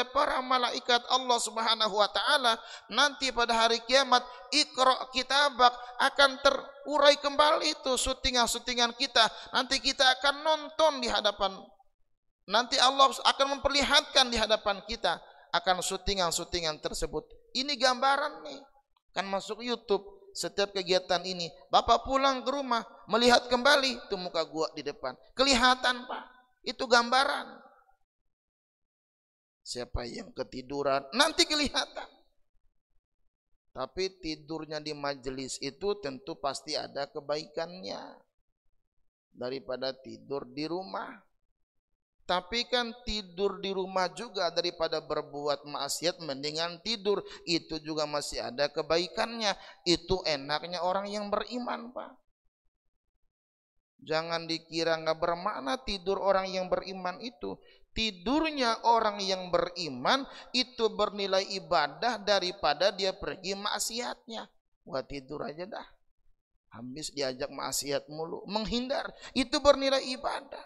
para malaikat Allah Subhanahu wa taala, nanti pada hari kiamat Iqra kitabak akan terurai kembali itu syutingan-syutingan kita. Nanti kita akan nonton di hadapan, nanti Allah akan memperlihatkan di hadapan kita akan syutingan-syutingan tersebut. Ini gambaran nih, kan masuk YouTube. Setiap kegiatan ini, Bapak pulang ke rumah melihat kembali itu muka gua di depan, kelihatan Pak, itu gambaran. Siapa yang ketiduran nanti kelihatan. Tapi tidurnya di majelis itu tentu pasti ada kebaikannya daripada tidur di rumah. Tapi kan tidur di rumah juga daripada berbuat maksiat, mendingan tidur, itu juga masih ada kebaikannya. Itu enaknya orang yang beriman Pak. Jangan dikira nggak bermakna tidur orang yang beriman itu. Tidurnya orang yang beriman itu bernilai ibadah daripada dia pergi maksiatnya. Wah, tidur aja dah, habis diajak maksiat mulu, menghindar, itu bernilai ibadah.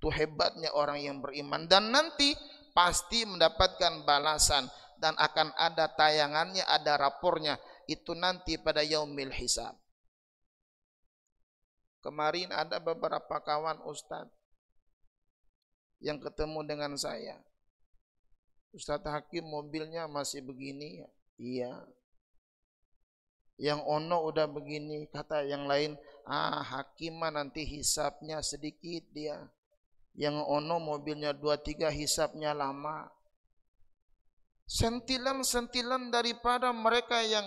Itu hebatnya orang yang beriman, dan nanti pasti mendapatkan balasan dan akan ada tayangannya, ada rapornya, itu nanti pada yaumil hisab. Kemarin ada beberapa kawan Ustadz yang ketemu dengan saya. Ustadz Hakim, mobilnya masih begini. Iya. Yang ono udah begini. Kata yang lain, Hakim mah nanti hisapnya sedikit dia. Yang ono mobilnya 2-3 hisapnya lama. Sentilan-sentilan daripada mereka yang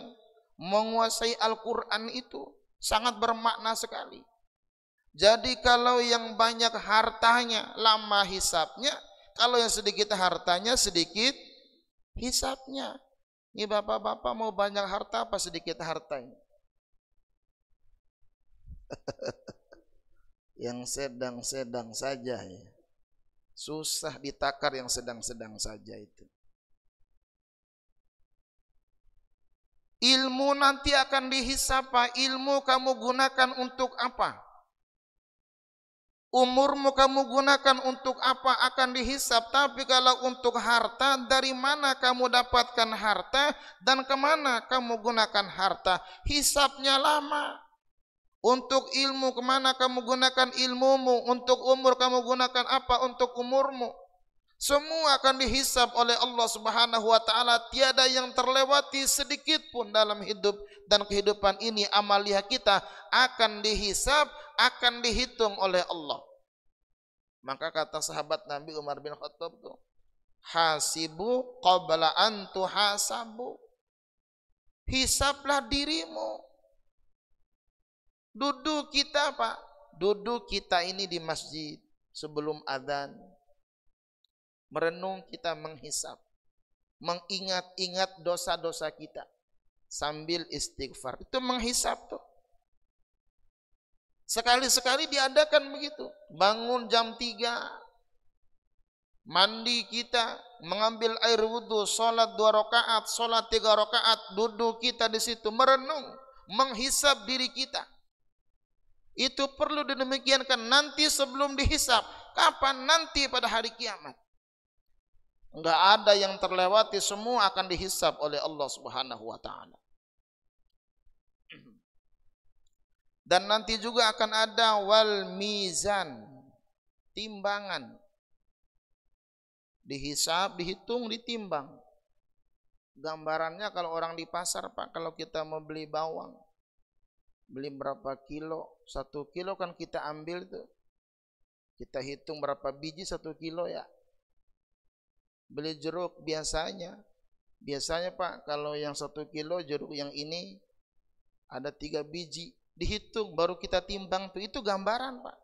menguasai Al-Quran itu sangat bermakna sekali. Jadi kalau yang banyak hartanya lama hisapnya, kalau yang sedikit hartanya sedikit hisapnya. Ini bapak-bapak mau banyak harta apa sedikit hartanya? Yang sedang-sedang saja ya. Susah ditakar yang sedang-sedang saja itu. Ilmu nanti akan dihisap, ilmu kamu gunakan untuk apa? Umurmu kamu gunakan untuk apa akan dihisap. Tapi kalau untuk harta, dari mana kamu dapatkan harta dan kemana kamu gunakan harta, hisapnya lama. Untuk ilmu, kemana kamu gunakan ilmumu? Untuk umur kamu gunakan apa untuk umurmu? Semua akan dihisap oleh Allah Subhanahu wa taala. Tiada yang terlewati sedikit pun dalam hidup dan kehidupan ini. Amalia kita akan dihisap, akan dihitung oleh Allah. Maka kata sahabat Nabi Umar bin Khattab tuh, hasibu qabla an tuhasabu. Hisaplah dirimu. Duduk kita Pak, duduk kita ini di masjid sebelum adzan, merenung kita menghisap, mengingat-ingat dosa-dosa kita sambil istighfar, itu menghisap tuh. Sekali-sekali diadakan begitu. Bangun jam 3, mandi kita, mengambil air wudhu, sholat 2 rakaat, sholat 3 rakaat, duduk kita di situ merenung, menghisap diri kita. Itu perlu didemikiankan. Nanti sebelum dihisap, kapan? Nanti pada hari kiamat. Enggak ada yang terlewati, semua akan dihisap oleh Allah Subhanahu wa taala. Dan nanti juga akan ada wal mizan, timbangan. Dihisap, dihitung, ditimbang. Gambarannya kalau orang di pasar Pak, kalau kita mau beli bawang, beli berapa kilo, 1 kilo kan kita ambil tuh, kita hitung berapa biji 1 kilo ya. Beli jeruk biasanya Pak, kalau yang 1 kilo jeruk yang ini ada 3 biji, dihitung baru kita timbang tuh. Itu gambaran Pak.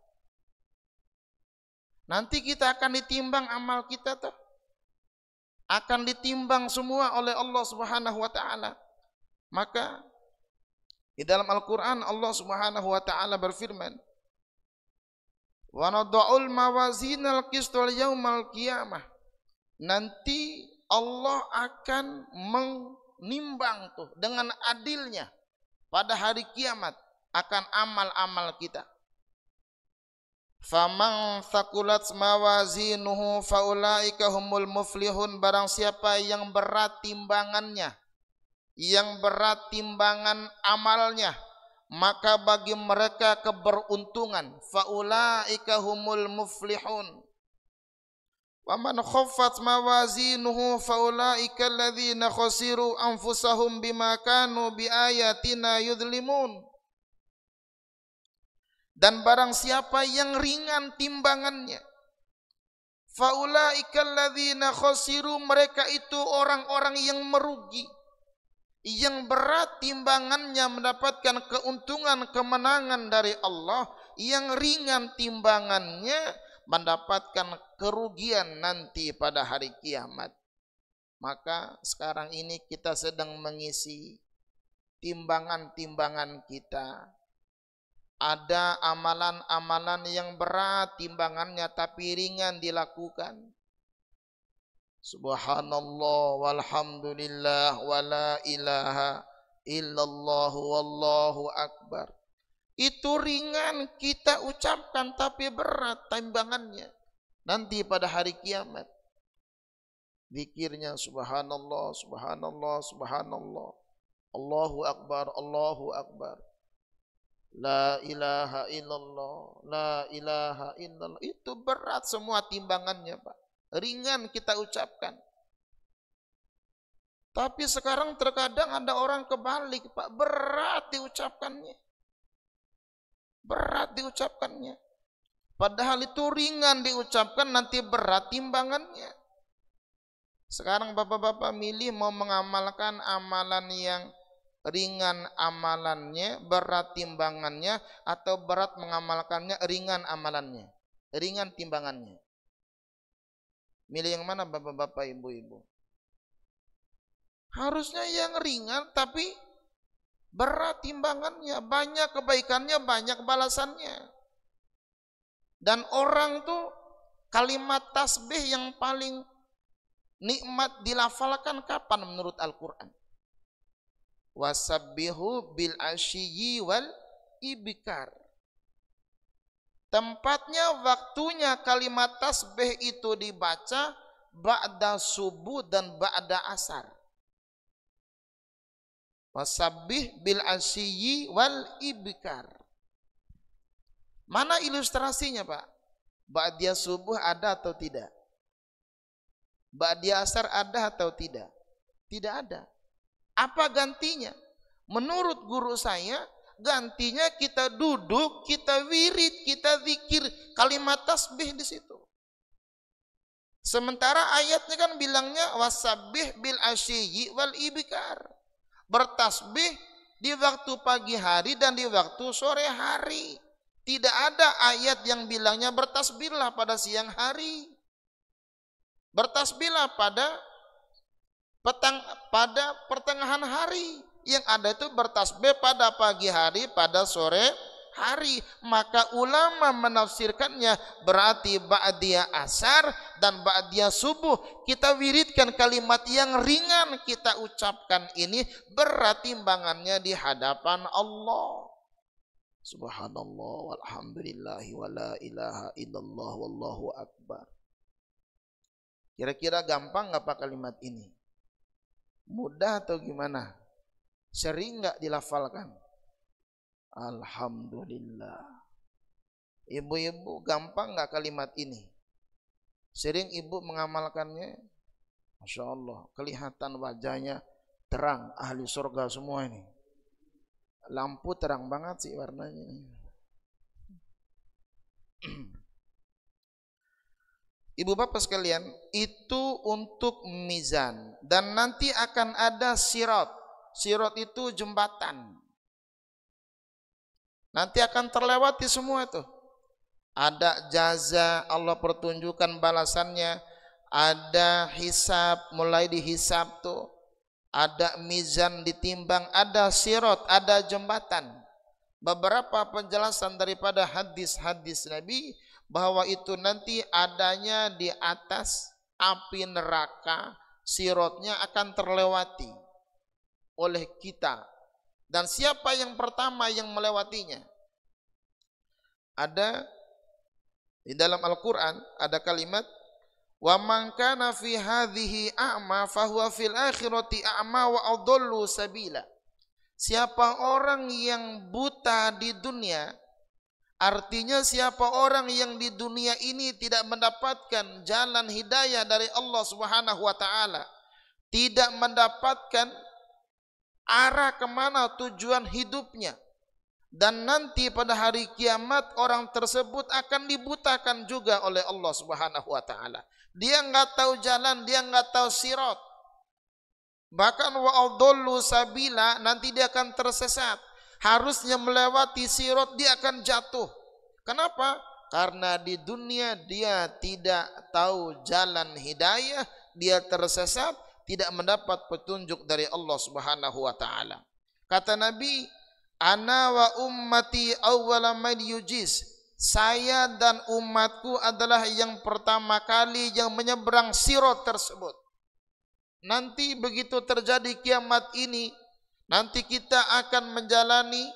Nanti kita akan ditimbang amal kita tuh, akan ditimbang semua oleh Allah Subhanahu wa taala. Maka di dalam Al-Quran Allah Subhanahu wa taala berfirman, wa nada'ul mawazinal qistal yaumal qiyamah. Nanti Allah akan menimbang tuh dengan adilnya pada hari kiamat akan amal-amal kita. Faman thaqulat mawazinuhu faulaika humul muflihun. Barang siapa yang berat timbangannya, yang berat timbangan amalnya, maka bagi mereka keberuntungan. Faulaika humul muflihun. Waman khaffat mawazinuhu faulaika alladzina khasiru anfusahum bima kanu biayatina yudlimun. Dan barang siapa yang ringan timbangannya, faulaika alladzina khasiru, mereka itu orang-orang yang merugi. Yang berat timbangannya mendapatkan keuntungan, kemenangan dari Allah. Yang ringan timbangannya mendapatkan kerugian nanti pada hari kiamat. Maka sekarang ini kita sedang mengisi timbangan-timbangan kita. Ada amalan-amalan yang berat timbangannya tapi ringan dilakukan. Subhanallah walhamdulillah wala ilaha illallah wallahu akbar. Itu ringan kita ucapkan tapi berat timbangannya nanti pada hari kiamat. Zikirnya subhanallah, subhanallah, subhanallah, Allahu akbar, Allahu akbar, la ilaha illallah, la ilaha illallah. Itu berat semua timbangannya, Pak. Ringan kita ucapkan. Tapi sekarang terkadang ada orang kebalik, Pak. Berat diucapkannya. Berat diucapkannya. Padahal itu ringan diucapkan, nanti berat timbangannya. Sekarang bapak-bapak milih mau mengamalkan amalan yang ringan amalannya, berat timbangannya, atau berat mengamalkannya, ringan amalannya, ringan timbangannya. Milih yang mana bapak-bapak, ibu-ibu? Harusnya yang ringan tapi berat timbangannya, banyak kebaikannya, banyak balasannya. Dan orang tuh kalimat tasbih yang paling nikmat dilafalkan kapan menurut Al-Quran? Wasabbihu bil asyiyi wal ibkar. Tempatnya, waktunya kalimat tasbih itu dibaca ba'da subuh dan ba'da asar. Wasabbih bil asyiyi wal ibkar. Mana ilustrasinya, Pak? Ba'da subuh ada atau tidak? Ba'da asar ada atau tidak? Tidak ada. Apa gantinya? Menurut guru saya, gantinya kita duduk, kita wirid, kita zikir kalimat tasbih di situ. Sementara ayatnya kan bilangnya wasabbih bil asyiyi wal ibkar. Bertasbih di waktu pagi hari dan di waktu sore hari. Tidak ada ayat yang bilangnya bertasbihlah pada siang hari. Bertasbihlah pada pertengahan hari. Yang ada itu bertasbih pada pagi hari, pada sore hari. Maka ulama menafsirkannya berarti ba'diyah asar dan ba'diyah subuh. Kita wiridkan kalimat yang ringan kita ucapkan ini, berat timbangannya di hadapan Allah. Subhanallah walhamdulillahi wala ilaha illallah wallahu akbar. Kira-kira gampang nggak Pak kalimat ini? Mudah atau gimana? Sering nggak dilafalkan? Alhamdulillah. Ibu-ibu, gampang nggak kalimat ini? Sering ibu mengamalkannya? Masya Allah, kelihatan wajahnya terang, ahli surga semua ini. Lampu terang banget sih warnanya. Ibu bapak sekalian, itu untuk mizan. Dan nanti akan ada sirat. Sirat itu jembatan. Nanti akan terlewati semua itu. Ada jaza, Allah pertunjukkan balasannya. Ada hisab, mulai dihisab tuh. Ada mizan ditimbang, ada sirat, ada jembatan. Beberapa penjelasan daripada hadis-hadis Nabi bahwa itu nanti adanya di atas api neraka, siratnya akan terlewati oleh kita. Dan siapa yang pertama yang melewatinya? Ada Di dalam Al-Quran ada kalimat, wa man kana fi hadhihi a'ma fahuwa fil akhirati a'ma wa adallu sabila. Siapa orang yang buta di dunia, artinya siapa orang yang di dunia ini tidak mendapatkan jalan hidayah dari Allah Subhanahu wa taala, tidak mendapatkan arah kemana tujuan hidupnya, dan nanti pada hari kiamat orang tersebut akan dibutakan juga oleh Allah Subhanahu wa taala. Dia enggak tahu jalan, dia enggak tahu sirat. Bahkan wa adallu sabila, nanti dia akan tersesat. Harusnya melewati sirat, dia akan jatuh. Kenapa? Karena di dunia dia tidak tahu jalan hidayah, dia tersesat, tidak mendapat petunjuk dari Allah Subhanahu wa taala. Kata Nabi, ana wa ummati awwala man yujiz. Saya dan umatku adalah yang pertama kali yang menyeberang sirat tersebut. Nanti begitu terjadi kiamat ini, nanti kita akan menjalani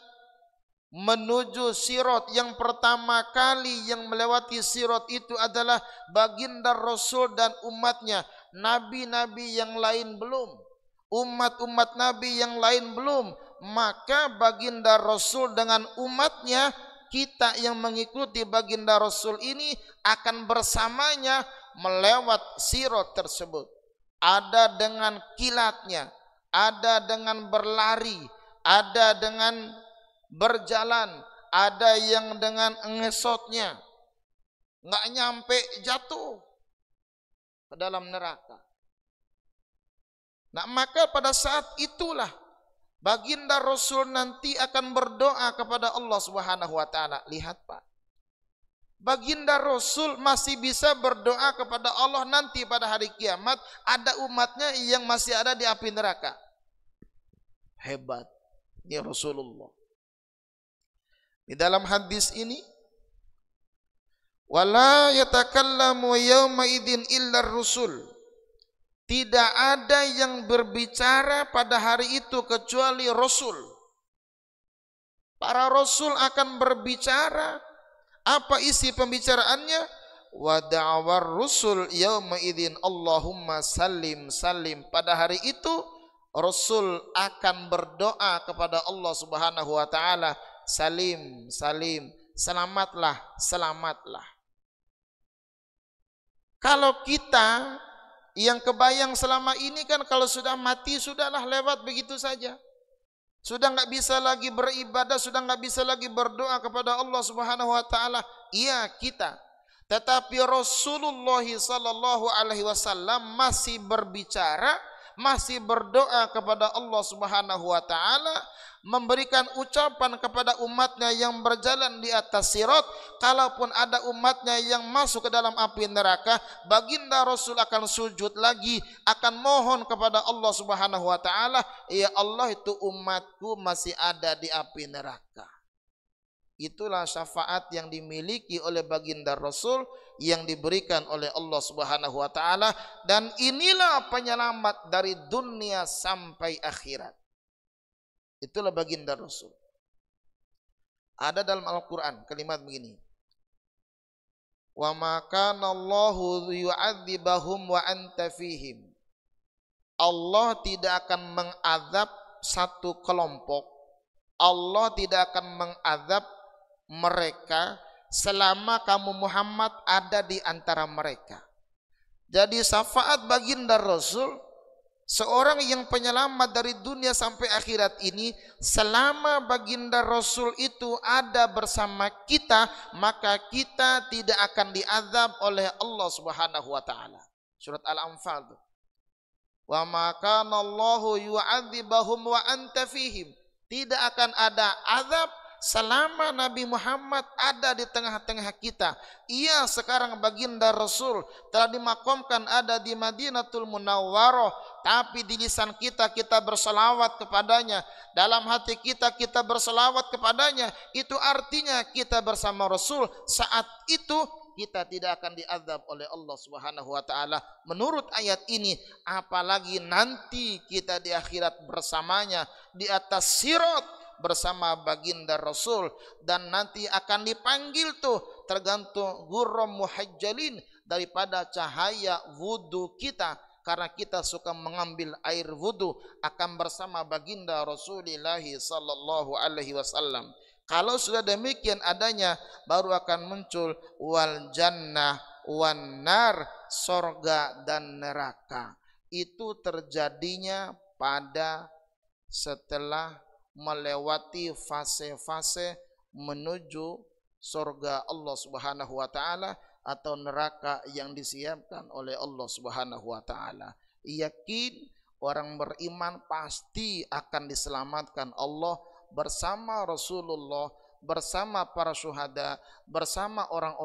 menuju sirat. Yang pertama kali yang melewati sirat itu adalah baginda Rasul dan umatnya. Nabi-nabi yang lain belum, umat-umat Nabi yang lain belum. Maka baginda Rasul dengan umatnya, kita yang mengikuti baginda Rasul ini akan bersamanya melewat sirat tersebut. Ada dengan kilatnya, ada dengan berlari, ada dengan berjalan, ada yang dengan ngesotnya, nggak nyampe jatuh ke dalam neraka. Nah, maka pada saat itulah baginda Rasul nanti akan berdoa kepada Allah Subhanahu wa taala. Lihat Pak, baginda Rasul masih bisa berdoa kepada Allah nanti pada hari kiamat, ada umatnya yang masih ada di api neraka. Hebat ya Rasulullah. Di dalam hadis ini, wala yatakallamu yawma idzin illa ar-rusul. Tidak ada yang berbicara pada hari itu kecuali Rasul. Para Rasul akan berbicara. Apa isi pembicaraannya? Wa da'awar rusul yawma idzin Allahumma sallim sallim. Pada hari itu Rasul akan berdoa kepada Allah Subhanahu wa taala, salim salim, selamatlah selamatlah. Kalau kita yang kebayang selama ini kan, kalau sudah mati sudahlah lewat begitu saja. Sudah nggak bisa lagi beribadah, sudah nggak bisa lagi berdoa kepada Allah Subhanahu wa taala. Iya kita. Tetapi Rasulullah sallallahu alaihi wasallam masih berbicara, masih berdoa kepada Allah Subhanahu wa taala, memberikan ucapan kepada umatnya yang berjalan di atas sirat. Kalaupun ada umatnya yang masuk ke dalam api neraka, baginda Rasul akan sujud lagi, akan mohon kepada Allah Subhanahu wa taala, ya Allah, itu umatku masih ada di api neraka. Itulah syafaat yang dimiliki oleh baginda Rasul yang diberikan oleh Allah Subhanahu wa taala, dan inilah penyelamat dari dunia sampai akhirat. Itulah baginda Rasul. Ada dalam Al-Quran kalimat begini, wa ma kana Allahu yu'adzibahum wa anta fihim. Allah tidak akan mengazab satu kelompok, Allah tidak akan mengazab mereka selama kamu Muhammad ada di antara mereka. Jadi syafaat baginda Rasul, seorang yang penyelamat dari dunia sampai akhirat ini, selama baginda Rasul itu ada bersama kita, maka kita tidak akan diazab oleh Allah Subhanahu wa taala. Surat Al-Anfal. Wa ma kana Allahu yu'adzibahum wa anta fihim. Tidak akan ada azab selama Nabi Muhammad ada di tengah-tengah kita. Ia sekarang baginda Rasul telah dimakamkan ada di Madinatul Munawwarah, tapi di lisan kita, kita berselawat kepadanya. Dalam hati kita, kita berselawat kepadanya. Itu artinya kita bersama Rasul. Saat itu kita tidak akan diazab oleh Allah Subhanahu wa taala. Menurut ayat ini, apalagi nanti kita di akhirat bersamanya di atas sirat, bersama baginda Rasul, dan nanti akan dipanggil tuh tergantung gurram muhajjalin daripada cahaya wudu kita, karena kita suka mengambil air wudu akan bersama baginda Rasulullah sallallahu alaihi wasallam. Kalau sudah demikian adanya, baru akan muncul wal jannah wan nar, sorga dan neraka. Itu terjadinya pada setelah melewati fase-fase menuju sorga Allah Subhanahu wa taala atau neraka yang disiapkan oleh Allah Subhanahu wa taala. Yakin orang beriman pasti akan diselamatkan Allah bersama Rasulullah, bersama para syuhada, bersama orang-orang